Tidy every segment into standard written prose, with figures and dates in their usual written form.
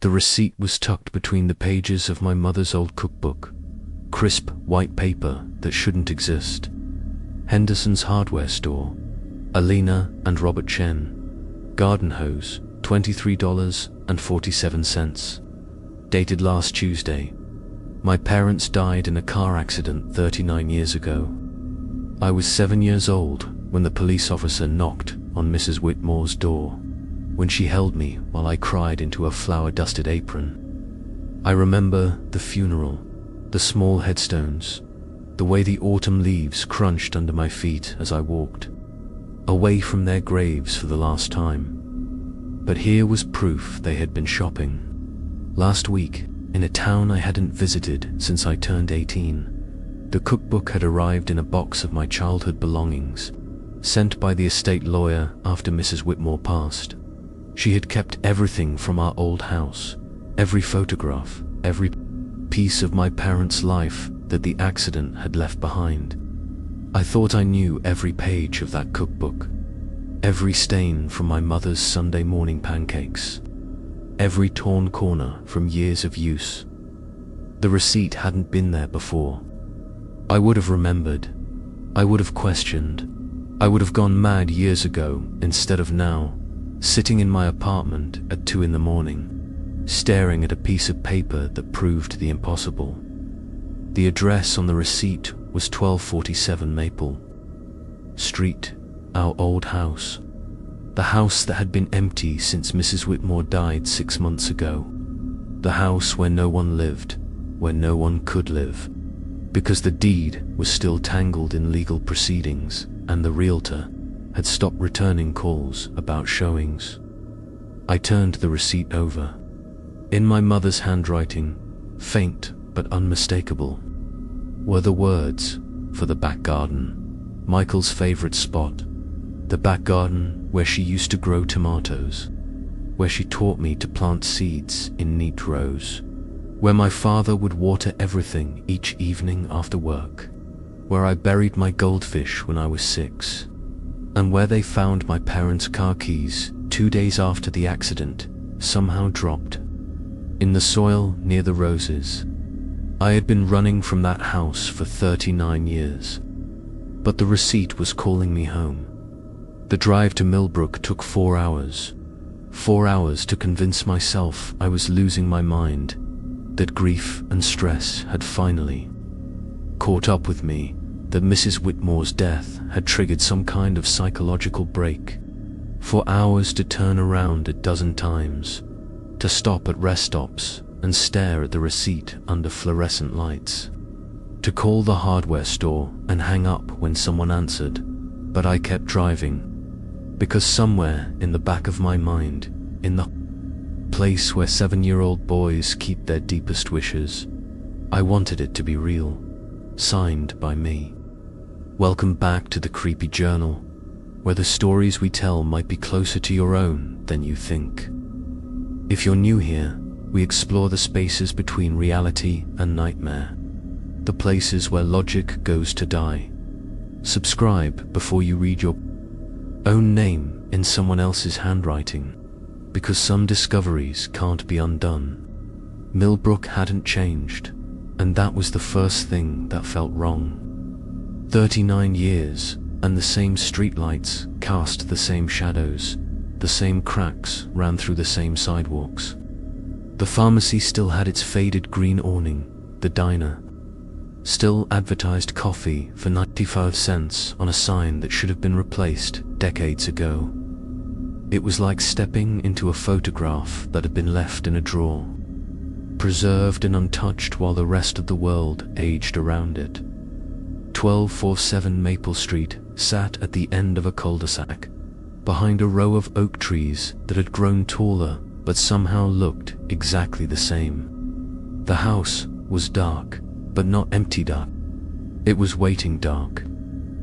The receipt was tucked between the pages of my mother's old cookbook, crisp white paper that shouldn't exist. Henderson's hardware store, Elena and Robert Chen, garden hose, $23.47. Dated last Tuesday. My parents died in a car accident 39 years ago. I was 7 years old when the police officer knocked on Mrs. Whitmore's door, when she held me while I cried into a flour-dusted apron. I remember the funeral, the small headstones, the way the autumn leaves crunched under my feet as I walked, away from their graves for the last time. But here was proof they had been shopping. Last week, in a town I hadn't visited since I turned 18, the cookbook had arrived in a box of my childhood belongings, sent by the estate lawyer after Mrs. Whitmore passed. She had kept everything from our old house, every photograph, every piece of my parents' life that the accident had left behind. I thought I knew every page of that cookbook, every stain from my mother's Sunday morning pancakes, every torn corner from years of use. The receipt hadn't been there before. I would have remembered. I would have questioned. I would have gone mad years ago instead of now, sitting in my apartment at 2 in the morning, staring at a piece of paper that proved the impossible. The address on the receipt was 1247 Maple Street, our old house. The house that had been empty since Mrs. Whitmore died 6 months ago. The house where no one lived, where no one could live, because the deed was still tangled in legal proceedings and the realtor had stopped returning calls about showings. I turned the receipt over. In my mother's handwriting, faint but unmistakable, were the words, "For the back garden," Michael's favorite spot, the back garden where she used to grow tomatoes, where she taught me to plant seeds in neat rows, where my father would water everything each evening after work, where I buried my goldfish when I was 6, and where they found my parents' car keys 2 days after the accident, somehow dropped, in the soil near the roses. I had been running from that house for 39 years, but the receipt was calling me home. The drive to Millbrook took 4 hours. 4 hours to convince myself I was losing my mind, that grief and stress had finally caught up with me, that Mrs. Whitmore's death had triggered some kind of psychological break. 4 hours to turn around a dozen times, to stop at rest stops and stare at the receipt under fluorescent lights, to call the hardware store and hang up when someone answered, but I kept driving, because somewhere in the back of my mind, in the place where 7-year-old boys keep their deepest wishes, I wanted it to be real, signed by me. Welcome back to the Creepy Journal, where the stories we tell might be closer to your own than you think. If you're new here, we explore the spaces between reality and nightmare, the places where logic goes to die. Subscribe before you read your own name in someone else's handwriting, because some discoveries can't be undone. Millbrook hadn't changed, and that was the first thing that felt wrong. 39 years, and the same streetlights cast the same shadows, the same cracks ran through the same sidewalks. The pharmacy still had its faded green awning, the diner still advertised coffee for 95 cents on a sign that should have been replaced decades ago. It was like stepping into a photograph that had been left in a drawer, preserved and untouched while the rest of the world aged around it. 1247 Maple Street sat at the end of a cul-de-sac, behind a row of oak trees that had grown taller but somehow looked exactly the same. The house was dark, but not empty dark. It was waiting dark,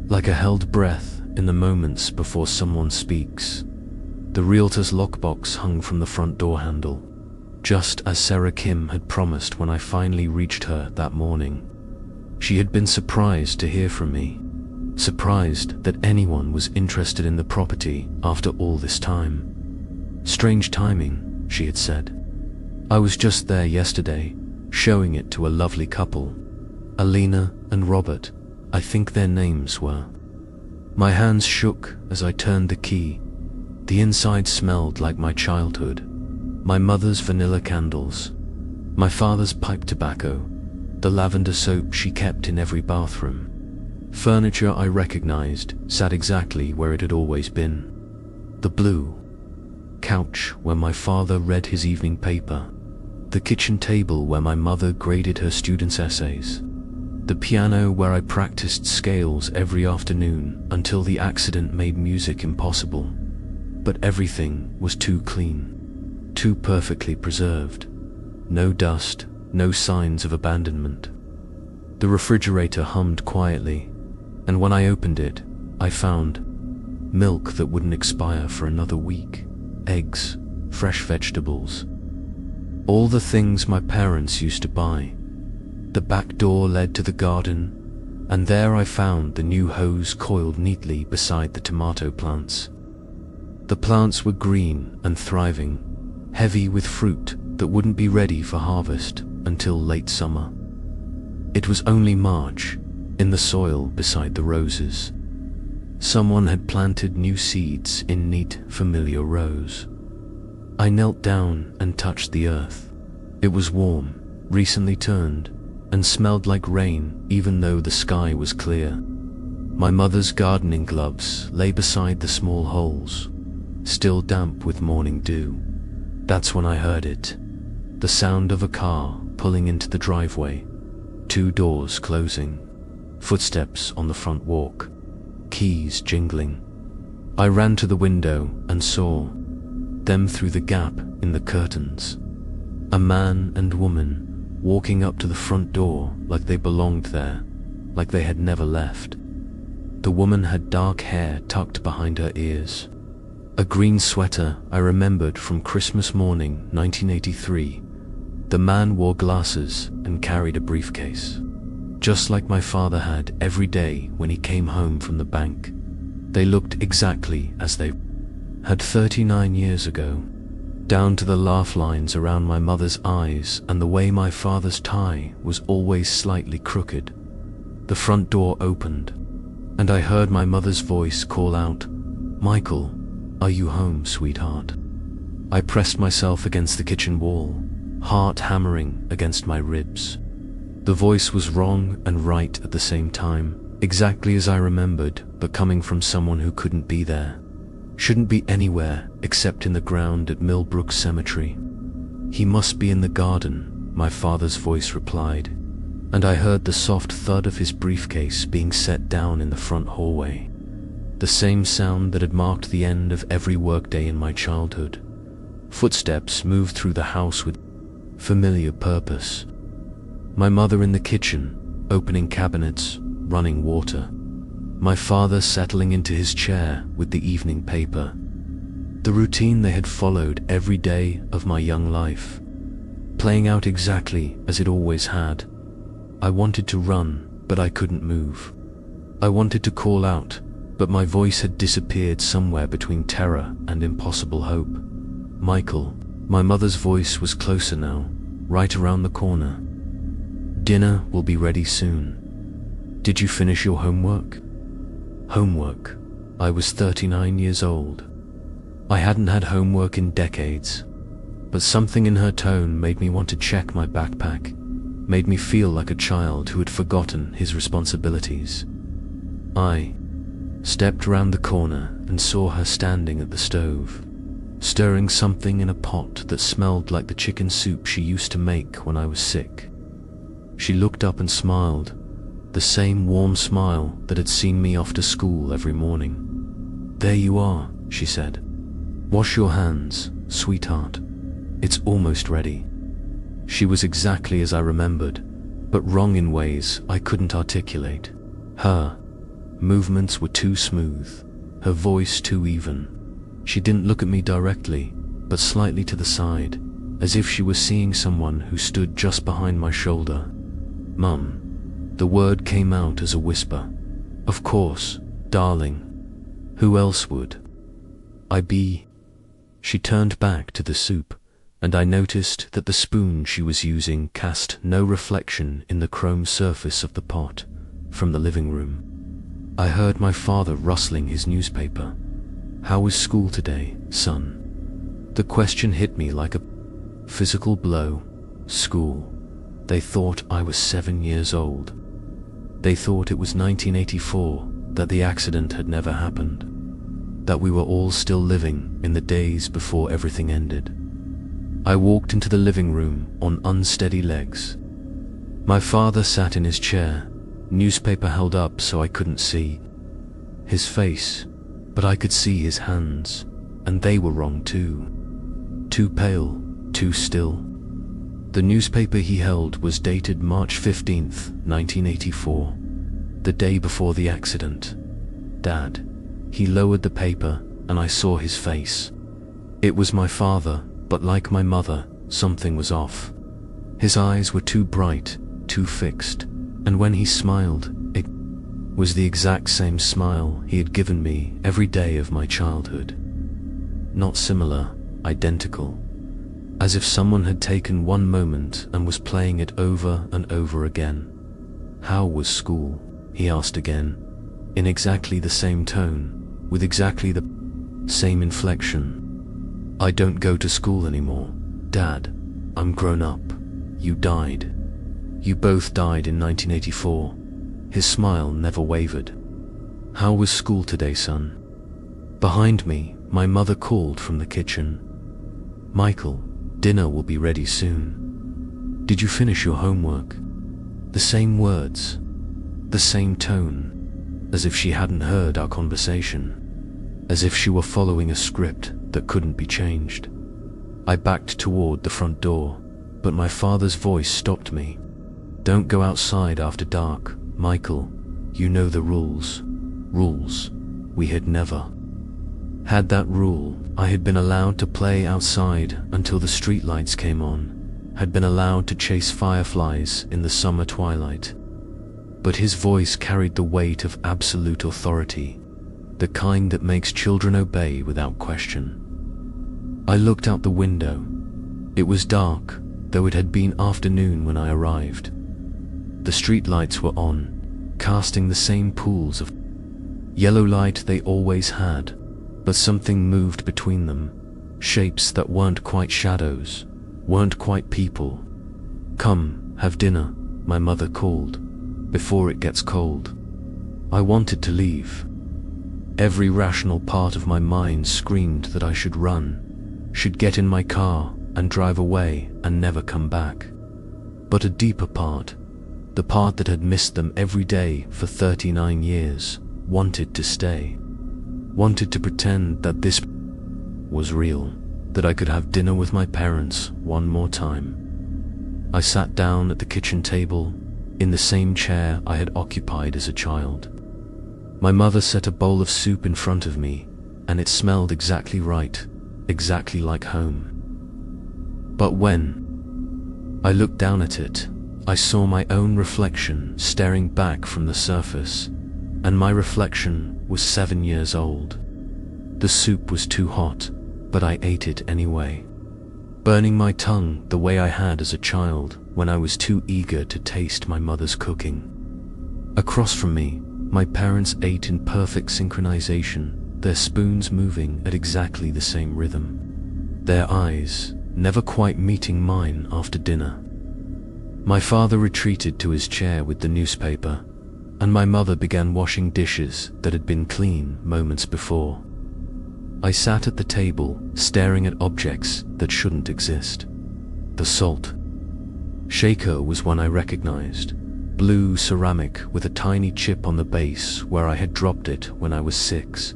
like a held breath in the moments before someone speaks. The realtor's lockbox hung from the front door handle, just as Sarah Kim had promised when I finally reached her that morning. She had been surprised to hear from me, surprised that anyone was interested in the property after all this time. Strange timing, she had said. I was just there yesterday, showing it to a lovely couple. Elena and Robert, I think their names were. My hands shook as I turned the key. The inside smelled like my childhood. My mother's vanilla candles, my father's pipe tobacco, the lavender soap she kept in every bathroom. Furniture I recognized sat exactly where it had always been. The blue couch where my father read his evening paper, the kitchen table where my mother graded her students' essays, the piano where I practiced scales every afternoon until the accident made music impossible. But everything was too clean, too perfectly preserved. No dust, no signs of abandonment. The refrigerator hummed quietly, and when I opened it, I found milk that wouldn't expire for another week, eggs, fresh vegetables, all the things my parents used to buy. The back door led to the garden, and there I found the new hose coiled neatly beside the tomato plants. The plants were green and thriving, heavy with fruit that wouldn't be ready for harvest until late summer. It was only March, in the soil beside the roses. Someone had planted new seeds in neat, familiar rows. I knelt down and touched the earth. It was warm, recently turned, and smelled like rain even though the sky was clear. My mother's gardening gloves lay beside the small holes, still damp with morning dew. That's when I heard it. The sound of a car pulling into the driveway, 2 doors closing, footsteps on the front walk, keys jingling. I ran to the window and saw them through the gap in the curtains. A man and woman walking up to the front door like they belonged there, like they had never left. The woman had dark hair tucked behind her ears, a green sweater I remembered from Christmas morning 1983. The man wore glasses and carried a briefcase, just like my father had every day when he came home from the bank. They looked exactly as they had 39 years ago, down to the laugh lines around my mother's eyes and the way my father's tie was always slightly crooked. The front door opened, and I heard my mother's voice call out, "Michael, are you home, sweetheart?" I pressed myself against the kitchen wall, heart hammering against my ribs. The voice was wrong and right at the same time, exactly as I remembered, but coming from someone who couldn't be there. Shouldn't be anywhere except in the ground at Millbrook Cemetery. "He must be in the garden," my father's voice replied, and I heard the soft thud of his briefcase being set down in the front hallway. The same sound that had marked the end of every workday in my childhood. Footsteps moved through the house with familiar purpose. My mother in the kitchen, opening cabinets, running water. My father settling into his chair with the evening paper. The routine they had followed every day of my young life, playing out exactly as it always had. I wanted to run, but I couldn't move. I wanted to call out, but my voice had disappeared somewhere between terror and impossible hope. "Michael," my mother's voice was closer now, right around the corner. "Dinner will be ready soon. Did you finish your homework?" Homework. I was 39 years old. I hadn't had homework in decades, but something in her tone made me want to check my backpack, made me feel like a child who had forgotten his responsibilities. I stepped round the corner and saw her standing at the stove, stirring something in a pot that smelled like the chicken soup she used to make when I was sick. She looked up and smiled, the same warm smile that had seen me off to school every morning. "There you are," she said. "Wash your hands, sweetheart. It's almost ready." She was exactly as I remembered, but wrong in ways I couldn't articulate. Her movements were too smooth, her voice too even. She didn't look at me directly, but slightly to the side, as if she was seeing someone who stood just behind my shoulder. "Mum." The word came out as a whisper. "Of course, darling. Who else would I be?" She turned back to the soup and I noticed that the spoon she was using cast no reflection in the chrome surface of the pot from the living room. I heard my father rustling his newspaper. "How was school today, son?" The question hit me like a physical blow. School. They thought I was 7 years old. They thought it was 1984, that the accident had never happened, that we were all still living in the days before everything ended. I walked into the living room on unsteady legs. My father sat in his chair, newspaper held up so I couldn't see his face, but I could see his hands, and they were wrong too. Too pale, too still. The newspaper he held was dated March 15th, 1984, the day before the accident. "Dad." He lowered the paper, and I saw his face. It was my father, but like my mother, something was off. His eyes were too bright, too fixed, and when he smiled, it was the exact same smile he had given me every day of my childhood. Not similar, identical. As if someone had taken one moment and was playing it over and over again. "How was school?" he asked again, in exactly the same tone, with exactly the same inflection. "I don't go to school anymore, Dad. I'm grown up. You died. You both died in 1984. His smile never wavered. "How was school today, son?" Behind me, my mother called from the kitchen. "Michael, dinner will be ready soon. Did you finish your homework?" The same words, the same tone, as if she hadn't heard our conversation, as if she were following a script that couldn't be changed. I backed toward the front door, but my father's voice stopped me. "Don't go outside after dark, Michael. You know the rules." Rules we had never had. That rule, I had been allowed to play outside until the streetlights came on, had been allowed to chase fireflies in the summer twilight. But his voice carried the weight of absolute authority, the kind that makes children obey without question. I looked out the window. It was dark, though it had been afternoon when I arrived. The streetlights were on, casting the same pools of yellow light they always had, but something moved between them, shapes that weren't quite shadows, weren't quite people. "Come, have dinner," my mother called, "before it gets cold." I wanted to leave. Every rational part of my mind screamed that I should run, should get in my car and drive away and never come back. But a deeper part, the part that had missed them every day for 39 years, wanted to stay. Wanted to pretend that this was real, that I could have dinner with my parents one more time. I sat down at the kitchen table, in the same chair I had occupied as a child. My mother set a bowl of soup in front of me, and it smelled exactly right, exactly like home. But when I looked down at it, I saw my own reflection staring back from the surface, and my reflection was 7 years old. The soup was too hot, but I ate it anyway, burning my tongue the way I had as a child when I was too eager to taste my mother's cooking. Across from me, my parents ate in perfect synchronization, their spoons moving at exactly the same rhythm, their eyes never quite meeting mine after dinner. My father retreated to his chair with the newspaper, and my mother began washing dishes that had been clean moments before. I sat at the table, staring at objects that shouldn't exist. The salt shaker was one I recognized, blue ceramic with a tiny chip on the base where I had dropped it when I was 6.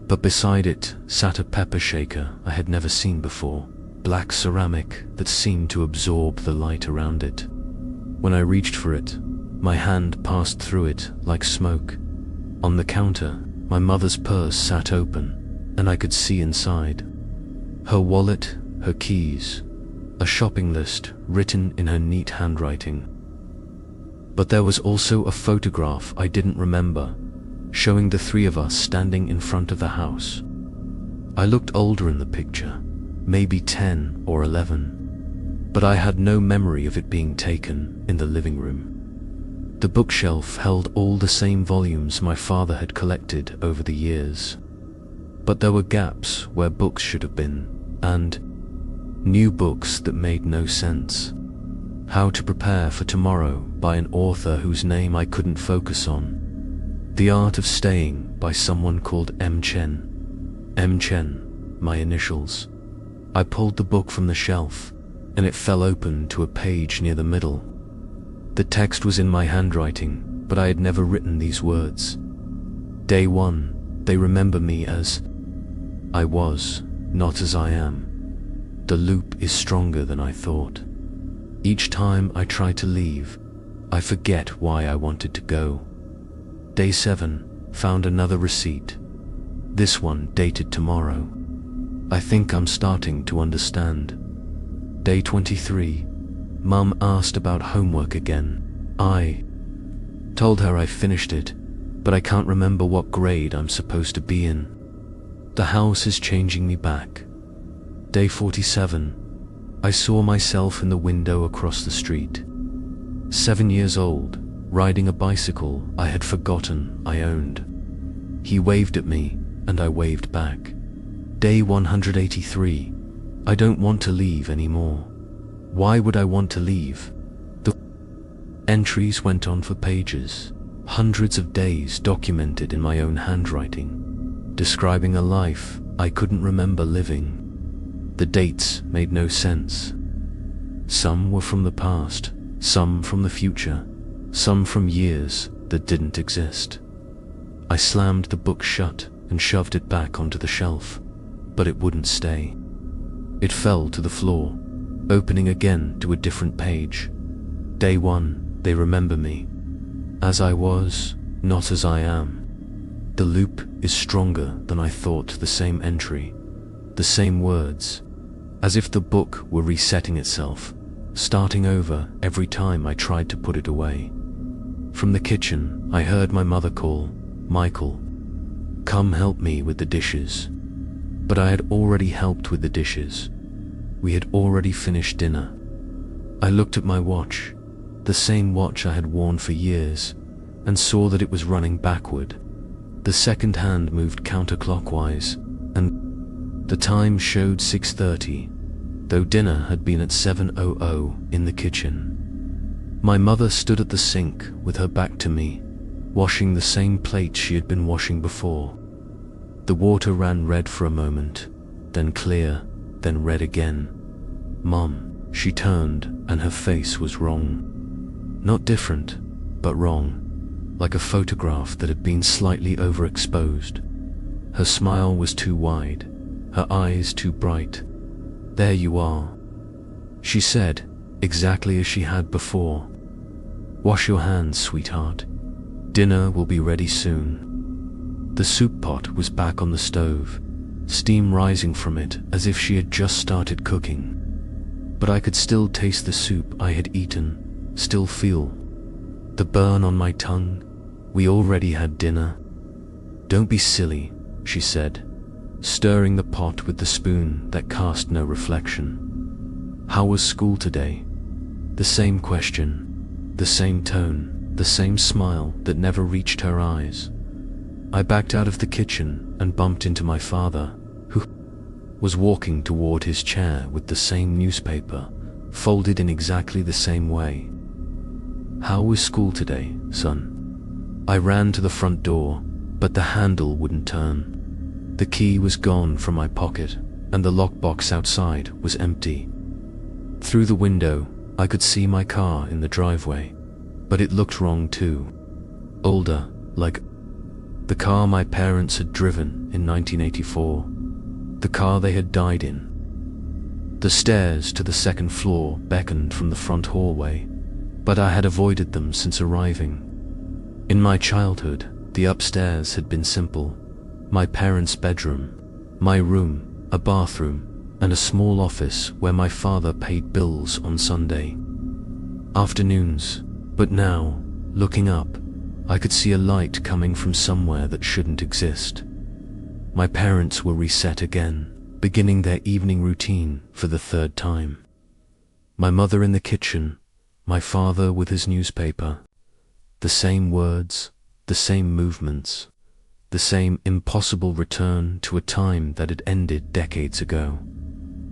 But beside it sat a pepper shaker I had never seen before, black ceramic that seemed to absorb the light around it. When I reached for it, my hand passed through it like smoke. On the counter, my mother's purse sat open, and I could see inside. Her wallet, her keys, a shopping list written in her neat handwriting. But there was also a photograph I didn't remember, showing the 3 of us standing in front of the house. I looked older in the picture, maybe 10 or 11, but I had no memory of it being taken in the living room. The bookshelf held all the same volumes my father had collected over the years, but there were gaps where books should have been, and new books that made no sense. How to Prepare for Tomorrow by an author whose name I couldn't focus on. The Art of Staying by someone called M. Chen. M. Chen, my initials. I pulled the book from the shelf, and it fell open to a page near the middle. The text was in my handwriting, but I had never written these words. Day 1, they remember me as I was, not as I am. The loop is stronger than I thought. Each time I try to leave, I forget why I wanted to go. Day 7, found another receipt. This one dated tomorrow. I think I'm starting to understand. Day 23, Mum asked about homework again. I told her I finished it, but I can't remember what grade I'm supposed to be in. The house is changing me back. Day 47, I saw myself in the window across the street. 7 years old, riding a bicycle I had forgotten I owned. He waved at me, and I waved back. Day 183, I don't want to leave anymore. Why would I want to leave? The entries went on for pages, hundreds of days documented in my own handwriting, describing a life I couldn't remember living. The dates made no sense. Some were from the past, some from the future, some from years that didn't exist. I slammed the book shut and shoved it back onto the shelf, but it wouldn't stay. It fell to the floor, opening again to a different page. Day 1, they remember me. As I was, not as I am. The loop is stronger than I thought. The same entry, the same words, as if the book were resetting itself, starting over every time I tried to put it away. From the kitchen, I heard my mother call, Michael, come help me with the dishes. But I had already helped with the dishes. We had already finished dinner. I looked at my watch, the same watch I had worn for years, and saw that it was running backward. The second hand moved counterclockwise, and the time showed 6:30, though dinner had been at 7:00 in the kitchen. My mother stood at the sink with her back to me, washing the same plate she had been washing before. The water ran red for a moment, then clear, then red again. Mum, she turned, and her face was wrong. Not different, but wrong, like a photograph that had been slightly overexposed. Her smile was too wide, her eyes too bright. There you are, she said, exactly as she had before. Wash your hands, sweetheart. Dinner will be ready soon. The soup pot was back on the stove, steam rising from it as if she had just started cooking. But I could still taste the soup I had eaten, still feel the burn on my tongue. We already had dinner. Don't be silly, she said, stirring the pot with the spoon that cast no reflection. How was school today? The same question, the same tone, the same smile that never reached her eyes. I backed out of the kitchen and bumped into my father, who was walking toward his chair with the same newspaper, folded in exactly the same way. How was school today, son? I ran to the front door, but the handle wouldn't turn. The key was gone from my pocket, and the lockbox outside was empty. Through the window, I could see my car in the driveway, but it looked wrong too. Older, like the car my parents had driven in 1984, the car they had died in. The stairs to the second floor beckoned from the front hallway, but I had avoided them since arriving. In my childhood, the upstairs had been simple. My parents' bedroom, my room, a bathroom, and a small office where my father paid bills on Sunday afternoons. But now, looking up, I could see a light coming from somewhere that shouldn't exist. My parents were reset again, beginning their evening routine for the third time. My mother in the kitchen, my father with his newspaper. The same words, the same movements, the same impossible return to a time that had ended decades ago.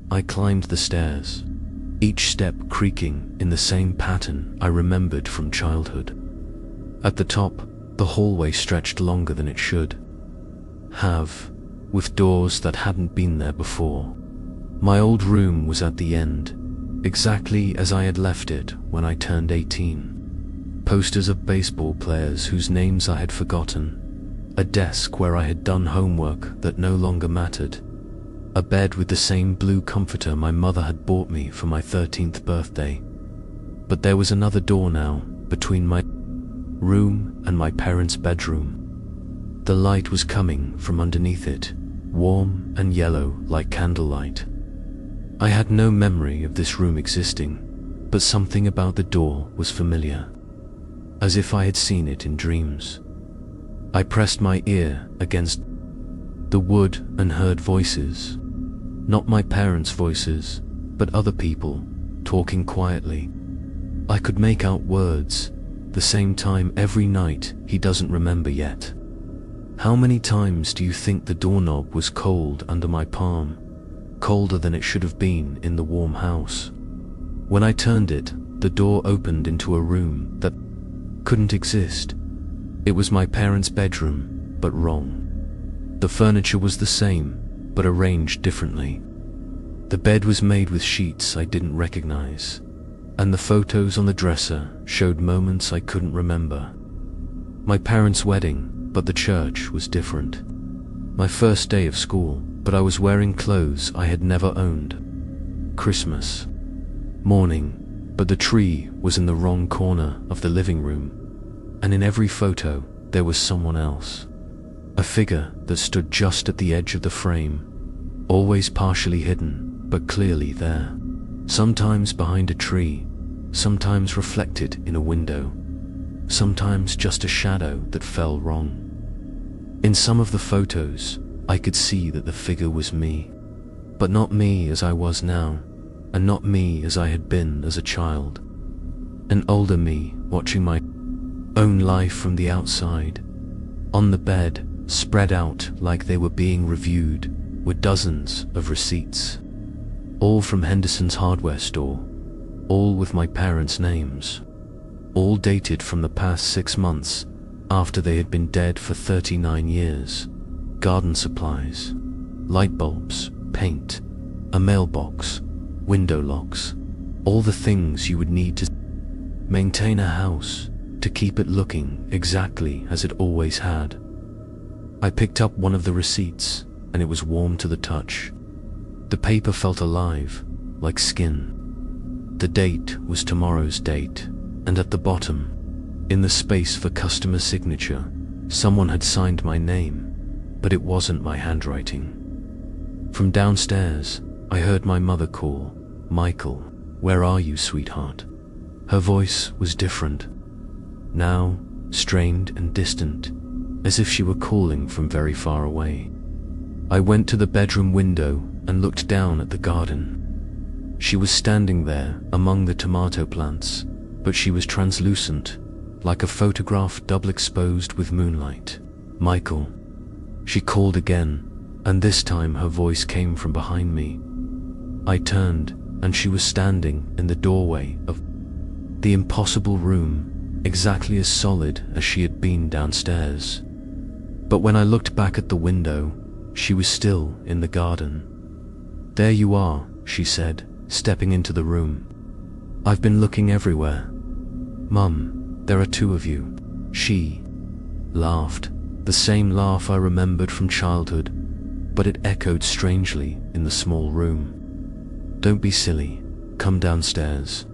I climbed the stairs, each step creaking in the same pattern I remembered from childhood. At the top, the hallway stretched longer than it should have, with doors that hadn't been there before. My old room was at the end, exactly as I had left it when I turned 18. Posters of baseball players whose names I had forgotten, a desk where I had done homework that no longer mattered, a bed with the same blue comforter my mother had bought me for my 13th birthday. But there was another door now, between my room and my parents' bedroom. The light was coming from underneath it, warm and yellow like candlelight. I had no memory of this room existing, but something about the door was familiar, as if I had seen it in dreams. I pressed my ear against the wood and heard voices. Not my parents' voices, but other people, talking quietly. I could make out words, the same time every night he doesn't remember yet. How many times do you think the doorknob was cold under my palm, colder than it should have been in the warm house? When I turned it, the door opened into a room that couldn't exist. It was my parents' bedroom, but wrong. The furniture was the same, but arranged differently. The bed was made with sheets I didn't recognize, and the photos on the dresser showed moments I couldn't remember. My parents' wedding, but the church was different. My first day of school, but I was wearing clothes I had never owned. Christmas morning, but the tree was in the wrong corner of the living room, and in every photo there was someone else. A figure that stood just at the edge of the frame, always partially hidden, but clearly there. Sometimes behind a tree, sometimes reflected in a window, sometimes just a shadow that fell wrong. In some of the photos, I could see that the figure was me, but not me as I was now, and not me as I had been as a child. An older me watching my own life from the outside. On the bed, spread out like they were being reviewed, were dozens of receipts, all from Henderson's hardware store, all with my parents' names, all dated from the past 6 months after they had been dead for 39 years. Garden supplies, light bulbs, paint, a mailbox, window locks, all the things you would need to maintain a house, to keep it looking exactly as it always had. I picked up one of the receipts, and it was warm to the touch. The paper felt alive, like skin. The date was tomorrow's date, and at the bottom, in the space for customer signature, someone had signed my name, but it wasn't my handwriting. From downstairs, I heard my mother call, "Michael, where are you, sweetheart?" Her voice was different, now strained and distant, as if she were calling from very far away. I went to the bedroom window and looked down at the garden. She was standing there among the tomato plants, but she was translucent, like a photograph double exposed with moonlight. "Michael," she called again, and this time her voice came from behind me. I turned, and she was standing in the doorway of the impossible room, exactly as solid as she had been downstairs. But when I looked back at the window, she was still in the garden. "There you are," she said, stepping into the room. "I've been looking everywhere. Mum, there are 2 of you." She laughed, the same laugh I remembered from childhood, but it echoed strangely in the small room. "Don't be silly. Come downstairs.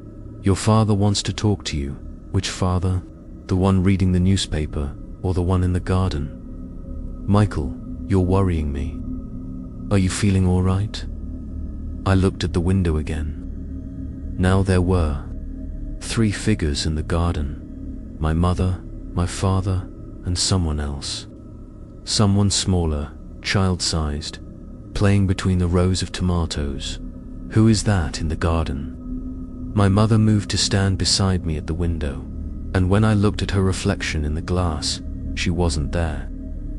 Your father wants to talk to you." "Which father? The one reading the newspaper, or the one in the garden?" "Michael, you're worrying me. Are you feeling all right?" I looked at the window again. Now there were 3 figures in the garden. My mother, my father, and someone else. Someone smaller, child-sized, playing between the rows of tomatoes. Who is that in the garden? My mother moved to stand beside me at the window, and when I looked at her reflection in the glass, she wasn't there,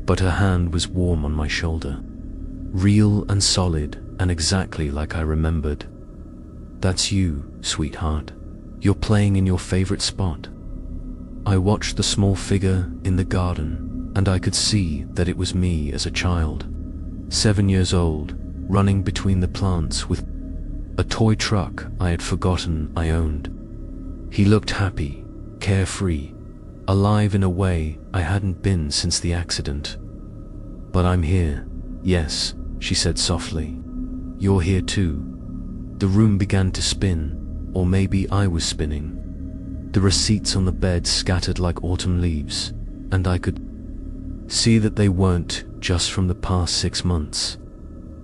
but her hand was warm on my shoulder. Real and solid, and exactly like I remembered. That's you, sweetheart. You're playing in your favorite spot. I watched the small figure in the garden, and I could see that it was me as a child, 7 years old, running between the plants with a toy truck I had forgotten I owned. He looked happy, carefree, alive in a way I hadn't been since the accident. But I'm here. Yes, she said softly. You're here too. The room began to spin, or maybe I was spinning. The receipts on the bed scattered like autumn leaves, and I could see that they weren't just from the past 6 months.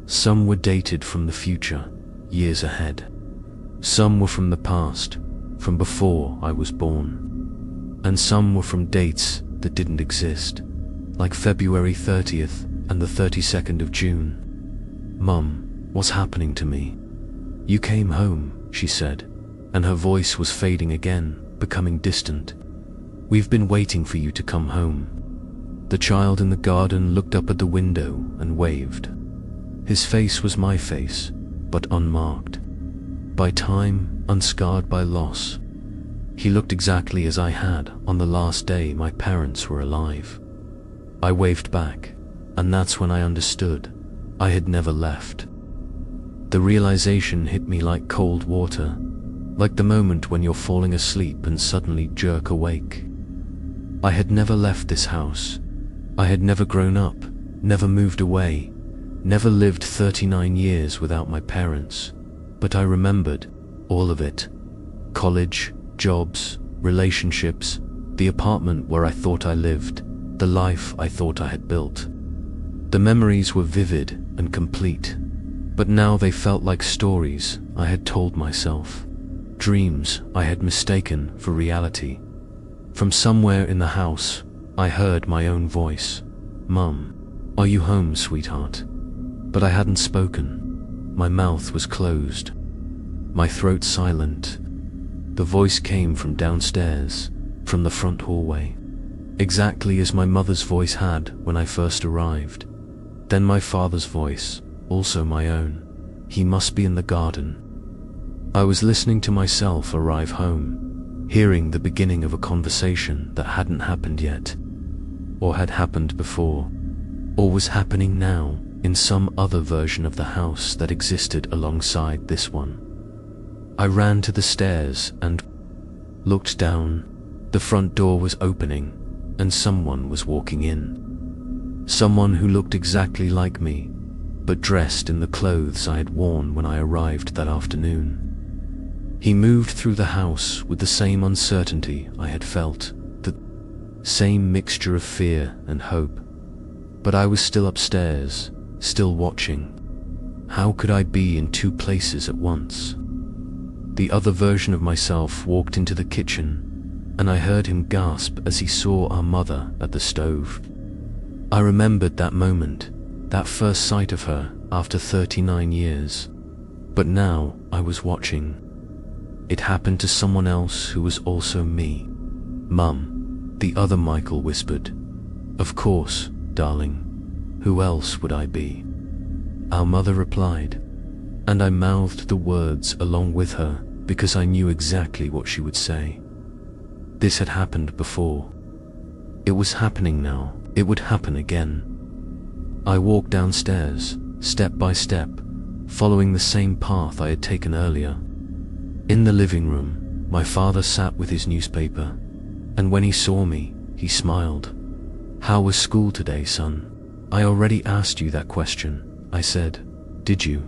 Some were dated from the future, years ahead. Some were from the past, from before I was born. And some were from dates that didn't exist, like February 30th and the 32nd of June. Mum, what's happening to me? You came home, she said, and her voice was fading again, becoming distant. We've been waiting for you to come home. The child in the garden looked up at the window and waved. His face was my face, but unmarked by time, unscarred by loss. He looked exactly as I had on the last day my parents were alive. I waved back, and that's when I understood I had never left. The realization hit me like cold water, like the moment when you're falling asleep and suddenly jerk awake. I had never left this house. I had never grown up, never moved away, never lived 39 years without my parents. But I remembered all of it. College, jobs, relationships, the apartment where I thought I lived, the life I thought I had built. The memories were vivid and complete, but now they felt like stories I had told myself, dreams I had mistaken for reality. From somewhere in the house, I heard my own voice. Mum, are you home, sweetheart? But I hadn't spoken. My mouth was closed, my throat silent. The voice came from downstairs, from the front hallway, exactly as my mother's voice had when I first arrived. Then my father's voice, also my own. He must be in the garden. I was listening to myself arrive home, hearing the beginning of a conversation that hadn't happened yet, or had happened before, or was happening now in some other version of the house that existed alongside this one. I ran to the stairs and looked down. The front door was opening, and someone was walking in. Someone who looked exactly like me, but dressed in the clothes I had worn when I arrived that afternoon. He moved through the house with the same uncertainty I had felt, the same mixture of fear and hope. But I was still upstairs, still watching. How could I be in two places at once? The other version of myself walked into the kitchen, and I heard him gasp as he saw our mother at the stove. I remembered that moment, that first sight of her after 39 years. But now I was watching. It happened to someone else who was also me. Mum, the other Michael whispered. Of course, darling. Who else would I be? Our mother replied, and I mouthed the words along with her because I knew exactly what she would say. This had happened before. It was happening now. It would happen again. I walked downstairs, step by step, following the same path I had taken earlier. In the living room, my father sat with his newspaper, and when he saw me, he smiled. How was school today, son? I already asked you that question, I said. Did you?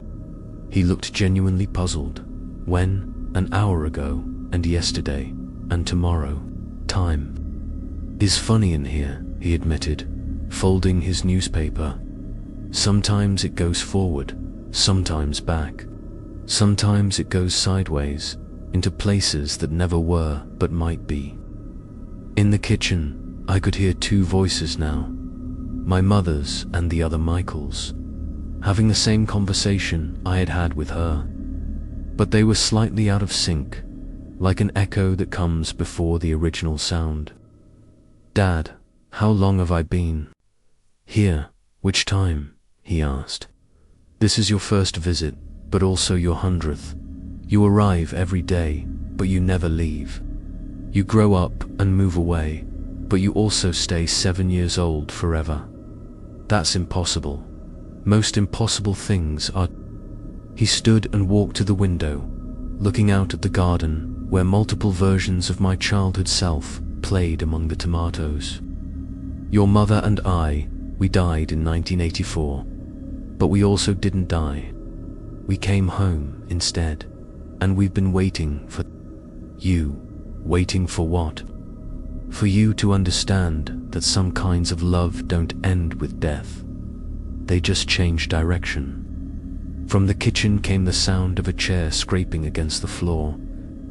He looked genuinely puzzled. When? An hour ago, and yesterday, and tomorrow. Time is funny in here, he admitted, folding his newspaper. Sometimes it goes forward, sometimes back. Sometimes it goes sideways, into places that never were but might be. In the kitchen, I could hear two voices now, my mother's and the other Michael's. having the same conversation I had had with her. But they were slightly out of sync, like an echo that comes before the original sound. "Dad, how long have I been here? Which time?" he asked. "This is your first visit, but also your 100th. You arrive every day, but you never leave. You grow up and move away, but you also stay 7 years old forever. That's impossible. Most impossible things are..." He stood and walked to the window, looking out at the garden where multiple versions of my childhood self played among the tomatoes. "Your mother and I, we died in 1984, but we also didn't die. We came home instead, and we've been waiting for you." "Waiting for what?" "For you to understand that some kinds of love don't end with death. They just change direction." From the kitchen came the sound of a chair scraping against the floor,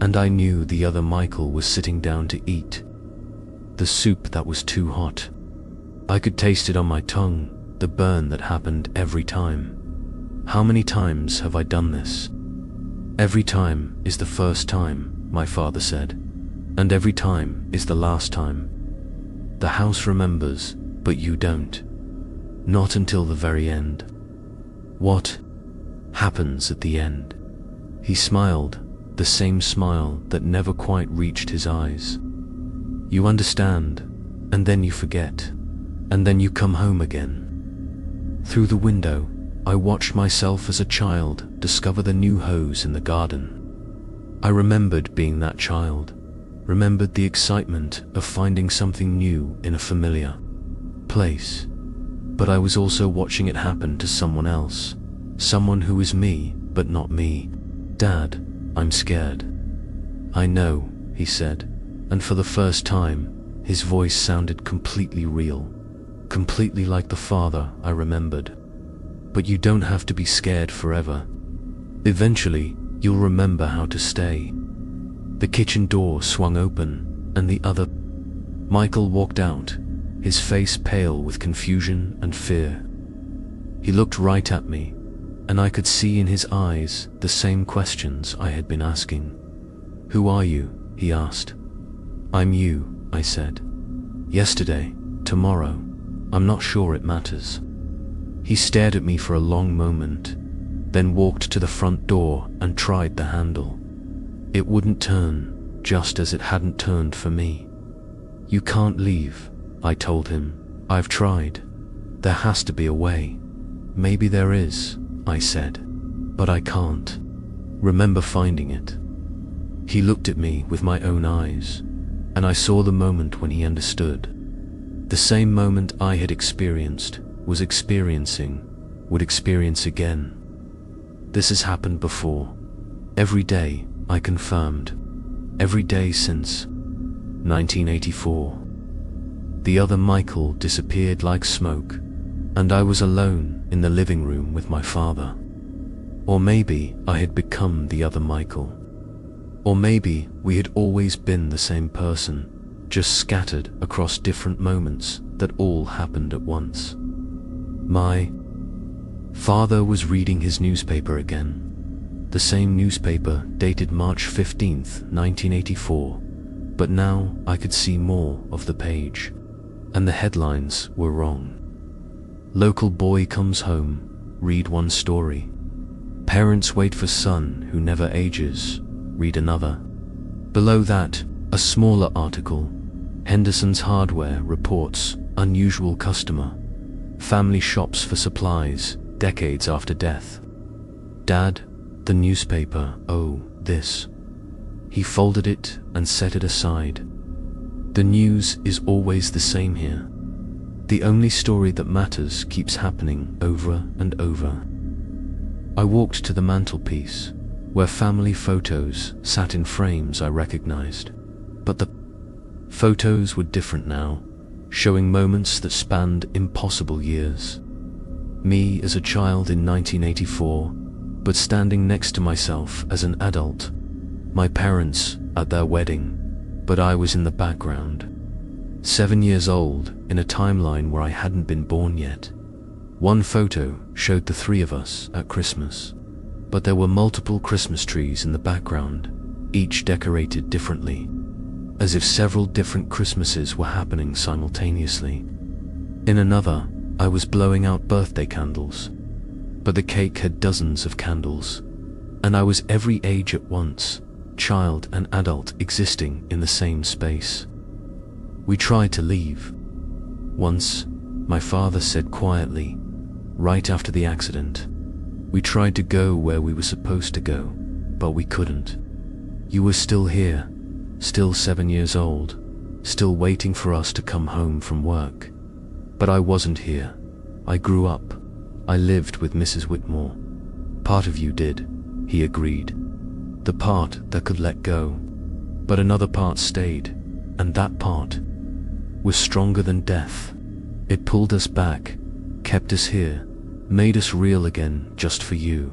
and I knew the other Michael was sitting down to eat. The soup that was too hot. I could taste it on my tongue, the burn that happened every time. How many times have I done this? "Every time is the first time," my father said, "and every time is the last time. The house remembers, but you don't. Not until the very end." "What happens at the end?" He smiled, the same smile that never quite reached his eyes. "You understand, and then you forget, and then you come home again." Through the window, I watched myself as a child discover the new hose in the garden. I remembered being that child, remembered the excitement of finding something new in a familiar place. But I was also watching it happen to someone else, someone who is me, but not me. "Dad, I'm scared." "I know," he said, and for the first time, his voice sounded completely real, completely like the father I remembered. "But you don't have to be scared forever. Eventually, you'll remember how to stay." The kitchen door swung open, and the other Michael walked out, his face pale with confusion and fear. He looked right at me, and I could see in his eyes the same questions I had been asking. "Who are you?" he asked. "I'm you," I said. "Yesterday, tomorrow, I'm not sure it matters." He stared at me for a long moment, then walked to the front door and tried the handle. It wouldn't turn, just as it hadn't turned for me. "You can't leave," I told him. "I've tried. There has to be a way." "Maybe there is," I said, "but I can't remember finding it." He looked at me with my own eyes, and I saw the moment when he understood. The same moment I had experienced, was experiencing, would experience again. "This has happened before. Every day," I confirmed. "Every day since 1984. The other Michael disappeared like smoke, and I was alone in the living room with my father. Or maybe I had become the other Michael. Or maybe we had always been the same person, just scattered across different moments that all happened at once. My father was reading his newspaper again. The same newspaper dated March 15th, 1984, but now I could see more of the page, and the headlines were wrong. "Local boy comes home, read one story. Parents wait for son who never ages, read another." Below that, a smaller article, Henderson's Hardware reports unusual customer. Family shops for supplies, decades after death. "Dad, the newspaper, oh, this." He folded it and set it aside. "The news is always the same here. The only story that matters keeps happening over and over." I walked to the mantelpiece, where family photos sat in frames I recognized. But the photos were different now, showing moments that spanned impossible years. Me as a child in 1984, but standing next to myself as an adult. My parents at their wedding, but I was in the background. 7 years old in a timeline where I hadn't been born yet. One photo showed the three of us at Christmas, but there were multiple Christmas trees in the background, each decorated differently, as if several different Christmases were happening simultaneously. In another, I was blowing out birthday candles, but the cake had dozens of candles, and I was every age at once, child and adult existing in the same space. We tried to leave. Once, my father said quietly, right after the accident, we tried to go where we were supposed to go, but we couldn't. You were still here, still 7 years old, still waiting for us to come home from work. But I wasn't here. I grew up. I lived with Mrs. Whitmore. Part of you did, he agreed. The part that could let go. But another part stayed, and that part was stronger than death. It pulled us back, kept us here, made us real again just for you.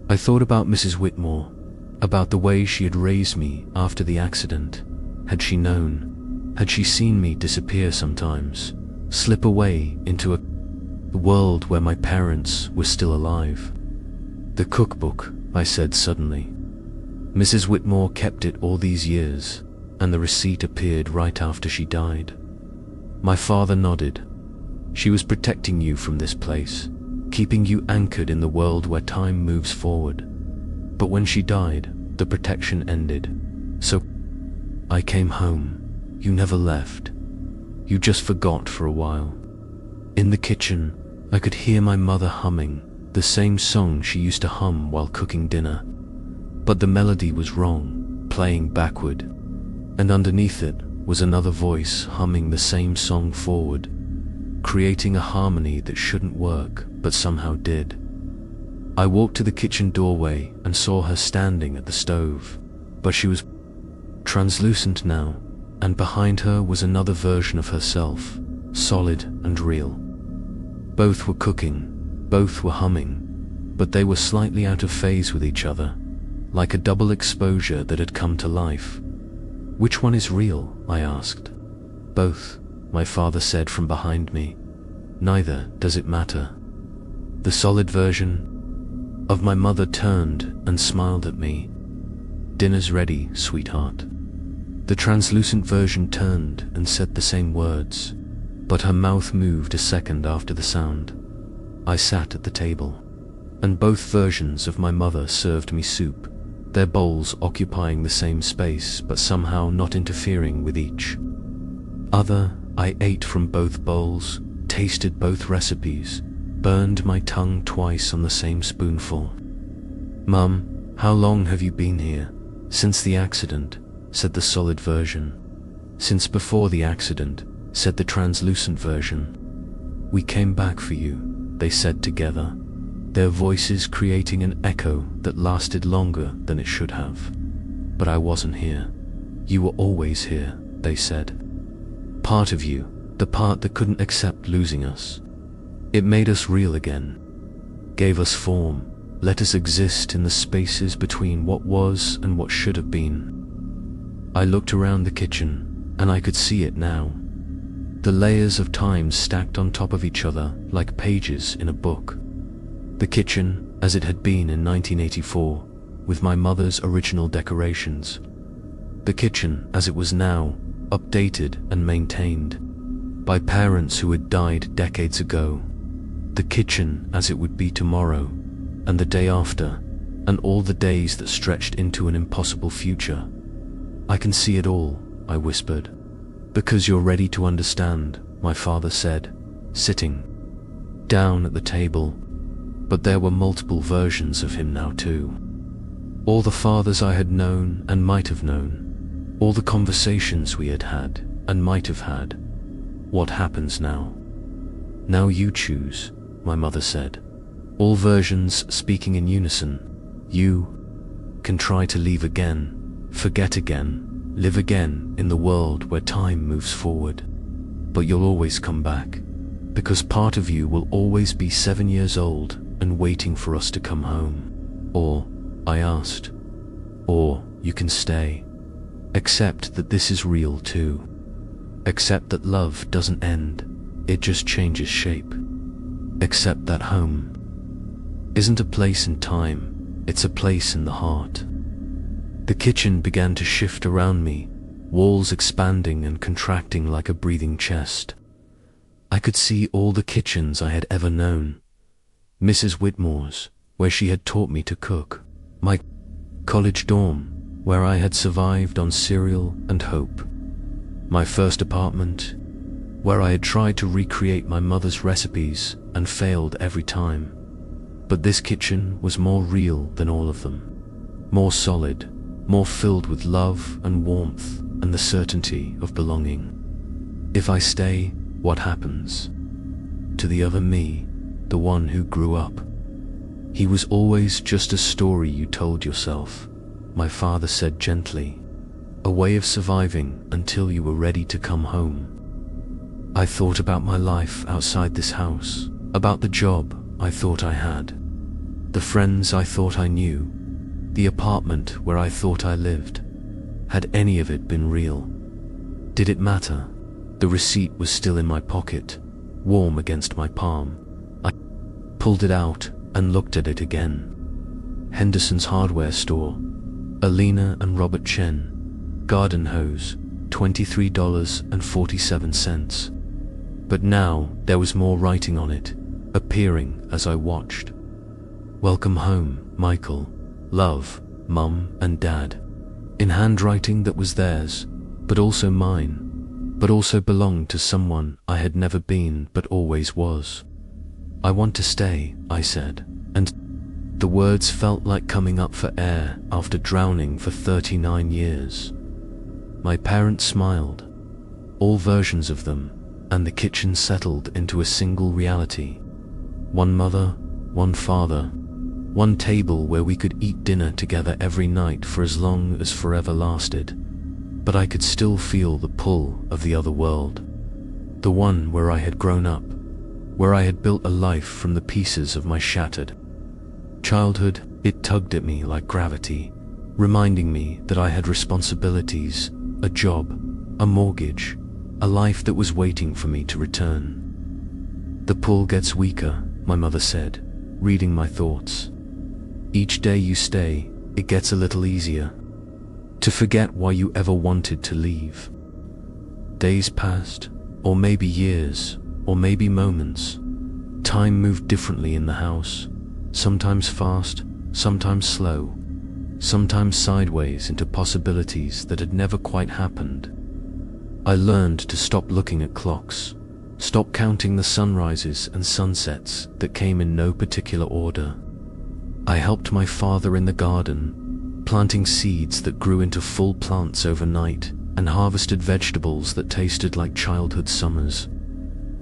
I thought about Mrs. Whitmore, about the way she had raised me after the accident. Had she known? Had she seen me disappear sometimes, slip away into a world where my parents were still alive? The cookbook, I said suddenly. Mrs. Whitmore kept it all these years, and the receipt appeared right after she died. My father nodded. She was protecting you from this place, keeping you anchored in the world where time moves forward. But when she died, the protection ended. So I came home. You never left. You just forgot for a while. In the kitchen, I could hear my mother humming the same song she used to hum while cooking dinner. But the melody was wrong, playing backward, and underneath it was another voice humming the same song forward, creating a harmony that shouldn't work, but somehow did. I walked to the kitchen doorway and saw her standing at the stove, but she was translucent now, and behind her was another version of herself, solid and real. Both were cooking, both were humming, but they were slightly out of phase with each other, like a double exposure that had come to life. Which one is real? I asked. Both, my father said from behind me. Neither does it matter. The solid version of my mother turned and smiled at me. Dinner's ready, sweetheart. The translucent version turned and said the same words, but her mouth moved a second after the sound. I sat at the table, and both versions of my mother served me soup, their bowls occupying the same space but somehow not interfering with each other. I ate from both bowls, tasted both recipes, burned my tongue twice on the same spoonful. Mum, how long have you been here? Since the accident, said the solid version. Since before the accident, said the translucent version. We came back for you, they said together, their voices creating an echo that lasted longer than it should have. But I wasn't here. You were always here, they said. Part of you, the part that couldn't accept losing us. It made us real again, gave us form, let us exist in the spaces between what was and what should have been. I looked around the kitchen, and I could see it now. The layers of time stacked on top of each other like pages in a book. The kitchen as it had been in 1984, with my mother's original decorations. The kitchen as it was now, updated and maintained by parents who had died decades ago. The kitchen as it would be tomorrow, and the day after, and all the days that stretched into an impossible future. I can see it all, I whispered. Because you're ready to understand, my father said, sitting down at the table. But there were multiple versions of him now too. All the fathers I had known and might have known. All the conversations we had had and might have had. What happens now? Now you choose, my mother said. All versions speaking in unison. You can try to leave again, forget again, live again in the world where time moves forward. But you'll always come back, because part of you will always be 7 years old and waiting for us to come home. Or, I asked, or you can stay. Accept that this is real too. Accept that love doesn't end, it just changes shape. Except that home isn't a place in time, it's a place in the heart. The kitchen began to shift around me, walls expanding and contracting like a breathing chest. I could see all the kitchens I had ever known. Mrs. Whitmore's, where she had taught me to cook. My college dorm, where I had survived on cereal and hope. My first apartment, where I had tried to recreate my mother's recipes and failed every time. But this kitchen was more real than all of them. More solid, more filled with love and warmth and the certainty of belonging. If I stay, what happens? To the other me, the one who grew up. He was always just a story you told yourself, my father said gently. A way of surviving until you were ready to come home. I thought about my life outside this house, about the job I thought I had, the friends I thought I knew, the apartment where I thought I lived. Had any of it been real? Did it matter? The receipt was still in my pocket, warm against my palm. I pulled it out and looked at it again. Henderson's hardware store, Elena and Robert Chen, garden hose, $23.47. But now there was more writing on it, appearing as I watched. Welcome home, Michael. Love, Mum and Dad. In handwriting that was theirs, but also mine, but also belonged to someone I had never been but always was. I want to stay, I said, and the words felt like coming up for air after drowning for 39 years. My parents smiled, all versions of them, and the kitchen settled into a single reality. One mother, one father, one table where we could eat dinner together every night for as long as forever lasted. But I could still feel the pull of the other world, the one where I had grown up, where I had built a life from the pieces of my shattered childhood. It tugged at me like gravity, reminding me that I had responsibilities, a job, a mortgage, a life that was waiting for me to return. The pull gets weaker, my mother said, reading my thoughts. Each day you stay, it gets a little easier to forget why you ever wanted to leave. Days passed, or maybe years, or maybe moments. Time moved differently in the house, sometimes fast, sometimes slow, sometimes sideways into possibilities that had never quite happened. I learned to stop looking at clocks, stop counting the sunrises and sunsets that came in no particular order. I helped my father in the garden, planting seeds that grew into full plants overnight and harvested vegetables that tasted like childhood summers.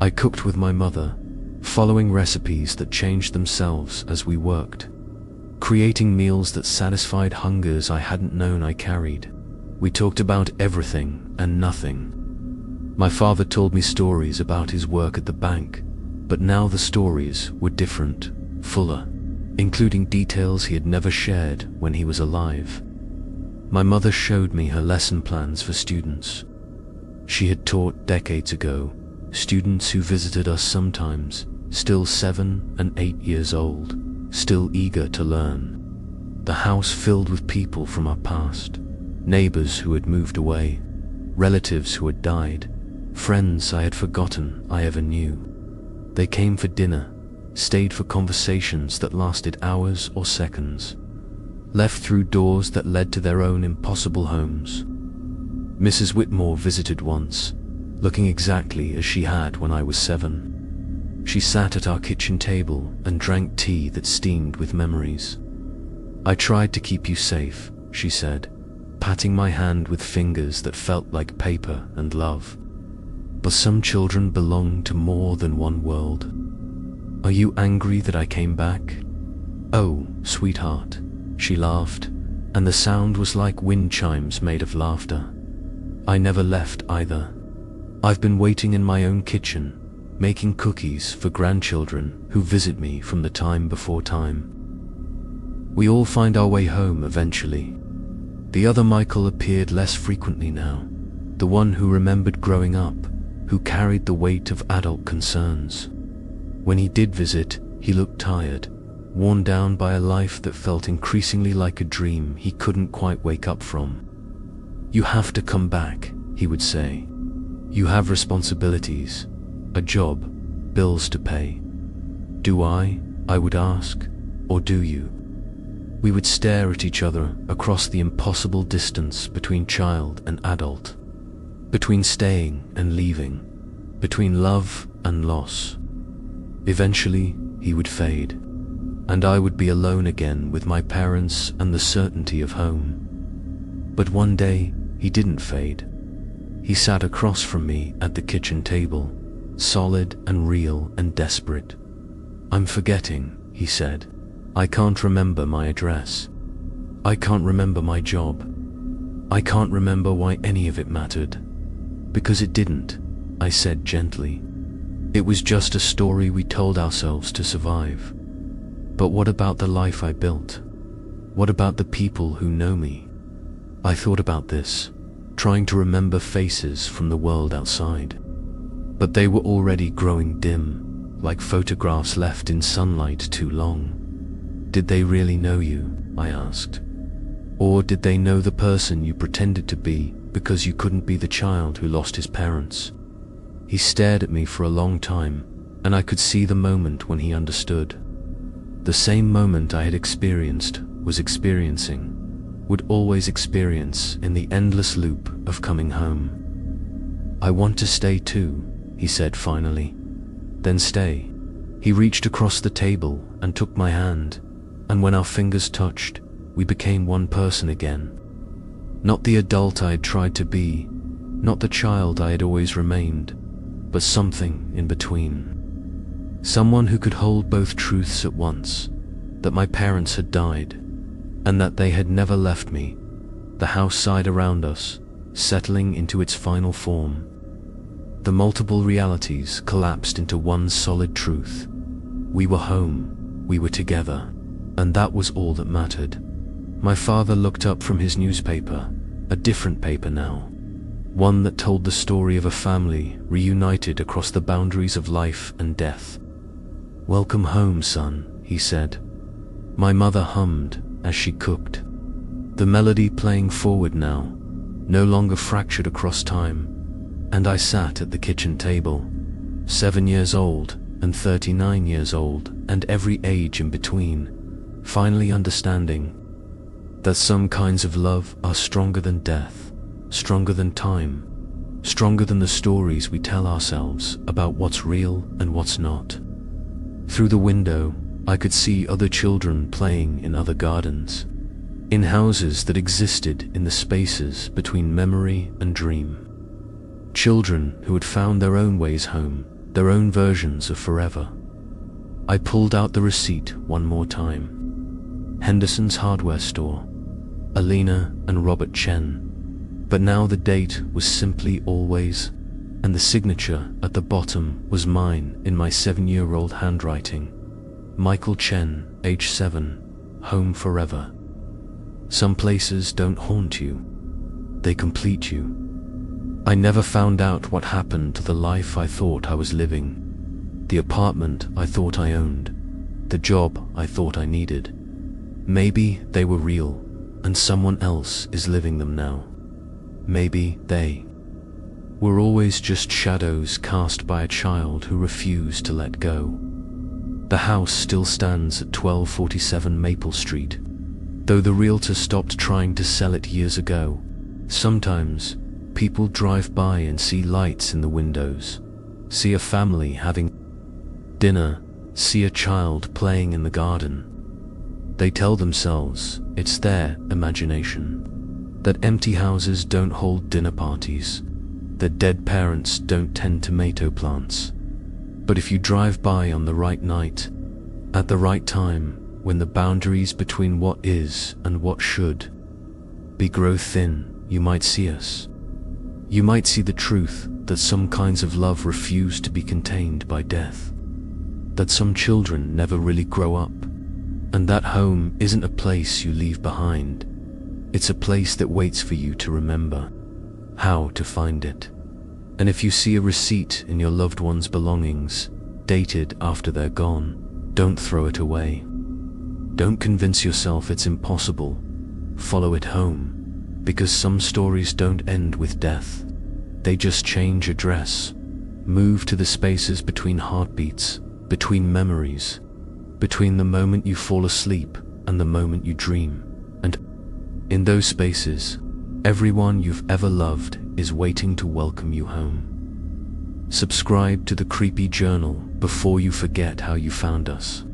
I cooked with my mother, following recipes that changed themselves as we worked, creating meals that satisfied hungers I hadn't known I carried. We talked about everything and nothing. My father told me stories about his work at the bank, but now the stories were different, fuller, including details he had never shared when he was alive. My mother showed me her lesson plans for students. She had taught decades ago, students who visited us sometimes, still 7 and 8 years old, still eager to learn. The house filled with people from our past, neighbors who had moved away, relatives who had died, friends I had forgotten I ever knew. They came for dinner, stayed for conversations that lasted hours or seconds, left through doors that led to their own impossible homes. Mrs. Whitmore visited once, looking exactly as she had when I was 7. She sat at our kitchen table and drank tea that steamed with memories. I tried to keep you safe, she said, patting my hand with fingers that felt like paper and love. But some children belong to more than one world. Are you angry that I came back? Oh, sweetheart, she laughed, and the sound was like wind chimes made of laughter. I never left either. I've been waiting in my own kitchen, making cookies for grandchildren who visit me from the time before time. We all find our way home eventually. The other Michael appeared less frequently now, the one who remembered growing up, who carried the weight of adult concerns. When he did visit, he looked tired, worn down by a life that felt increasingly like a dream he couldn't quite wake up from. "You have to come back," he would say. "You have responsibilities, a job, bills to pay." "Do I would ask, "or do you?" We would stare at each other across the impossible distance between child and adult, between staying and leaving, between love and loss. Eventually, he would fade, and I would be alone again with my parents and the certainty of home. But one day, he didn't fade. He sat across from me at the kitchen table, solid and real and desperate. "I'm forgetting," he said. "I can't remember my address. I can't remember my job. I can't remember why any of it mattered." "Because it didn't," I said gently. "It was just a story we told ourselves to survive. But what about the life I built? What about the people who know me?" I thought about this, trying to remember faces from the world outside. But they were already growing dim, like photographs left in sunlight too long. "Did they really know you?" I asked. "Or did they know the person you pretended to be because you couldn't be the child who lost his parents?" He stared at me for a long time, and I could see the moment when he understood. The same moment I had experienced, was experiencing, would always experience in the endless loop of coming home. "I want to stay too," he said finally. "Then stay." He reached across the table and took my hand, and when our fingers touched, we became one person again. Not the adult I had tried to be, not the child I had always remained, but something in between. Someone who could hold both truths at once, that my parents had died, and that they had never left me, the house sighed around us, settling into its final form. The multiple realities collapsed into one solid truth. We were home, we were together, and that was all that mattered. My father looked up from his newspaper, a different paper now, one that told the story of a family reunited across the boundaries of life and death. "Welcome home, son," he said. My mother hummed as she cooked, the melody playing forward now, no longer fractured across time, and I sat at the kitchen table, 7 years old and 39 years old and every age in between, finally understanding that some kinds of love are stronger than death, stronger than time, stronger than the stories we tell ourselves about what's real and what's not. Through the window, I could see other children playing in other gardens, in houses that existed in the spaces between memory and dream. Children who had found their own ways home, their own versions of forever. I pulled out the receipt one more time. Henderson's hardware store, Elena and Robert Chen. But now the date was simply always, and the signature at the bottom was mine in my 7-year-old handwriting. Michael Chen, age 7, home forever. Some places don't haunt you, they complete you. I never found out what happened to the life I thought I was living, the apartment I thought I owned, the job I thought I needed. Maybe they were real, and someone else is living them now. Maybe they were always just shadows cast by a child who refused to let go. The house still stands at 1247 Maple Street, though the realtor stopped trying to sell it years ago. Sometimes, people drive by and see lights in the windows, see a family having dinner, see a child playing in the garden. They tell themselves it's their imagination, that empty houses don't hold dinner parties, that dead parents don't tend tomato plants. But if you drive by on the right night, at the right time, when the boundaries between what is and what should be grow thin, you might see us. You might see the truth that some kinds of love refuse to be contained by death, that some children never really grow up, and that home isn't a place you leave behind. It's a place that waits for you to remember how to find it. And if you see a receipt in your loved one's belongings, dated after they're gone. Don't throw it away. Don't convince yourself it's impossible. Follow it home, because some stories don't end with death. They just change address, move to the spaces between heartbeats, between memories, between the moment you fall asleep and the moment you dream. And in those spaces, everyone you've ever loved is waiting to welcome you home. Subscribe to the Creepy Journal before you forget how you found us.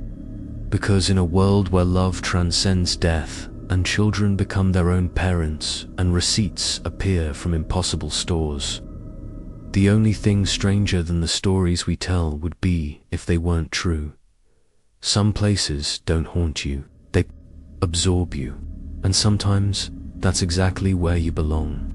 Because in a world where love transcends death, and children become their own parents, and receipts appear from impossible stores, the only thing stranger than the stories we tell would be if they weren't true. Some places don't haunt you, they absorb you, and sometimes that's exactly where you belong.